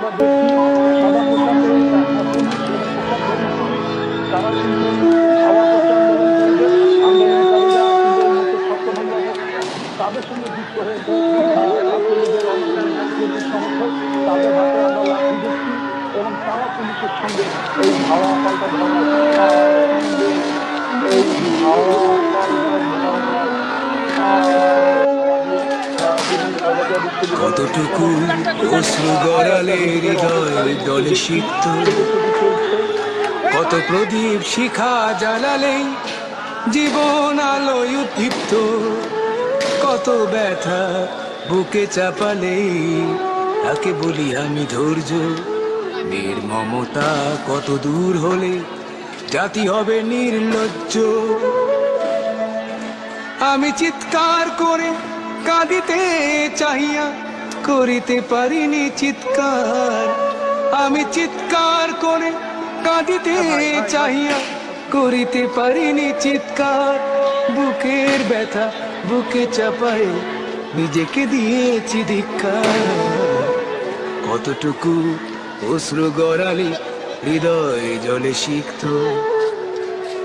আমরা দেখছি সাদা পোশাকে পুলিশ এবং প্রশাসনের পুলিশ তারা কিন্তু খাওয়া পথে আন্দোলনকারীদের কিন্তু এই মুহূর্তে ছত্রভঙ্গ করছে। তাদের সঙ্গে যুক্ত হয়েছে ছাত্রলীগের অনেক কর্মী সমর্থক। তাদের হাতে আমরা লাঠি দেখছি এবং তারা পুলিশের সঙ্গে এই ধাওয়া পাল্টা ধাওয়ার এই ধাওয়া পাল্টা ধাওয়ার কতটুকু অশ্রু গড়ালে হৃদয় জলে সিক্ত, কত প্রদীপ শিখা জ্বালালে জীবন আলোয় উদ্দীপ্ত, কত ব্যথা বুকে চাপালে তাকে বলি আমি ধৈর্য। নির্মমতা কত দূর হলে জাতি হবে নির্লজ্জ। আমি চিৎকার করে কাঁদিতে চাহিয়া করিতে পারিনি চিৎকার। আমি চিৎকার করে কাঁদিতে চাহিয়া করিতে পারিনি চিৎকার। বুকের ব্যথা বুকে চাপায় নিজেকে দিয়েছি ধিক্কার। কতটুকু অশ্রু গড়ালে হৃদয় জলে সিক্ত,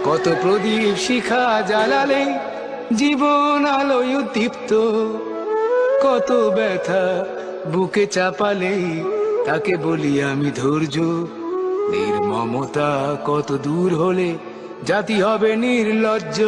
কত প্রদীপ শিখা জ্বালালে জীবন আলোয় উদ্দীপ্ত, কত ব্যথা বুকে চাপালে তাকে বলি আমি ধৈর্য। নির্মমতা কত দূর হলে জাতি হবে নির্লজ্জ।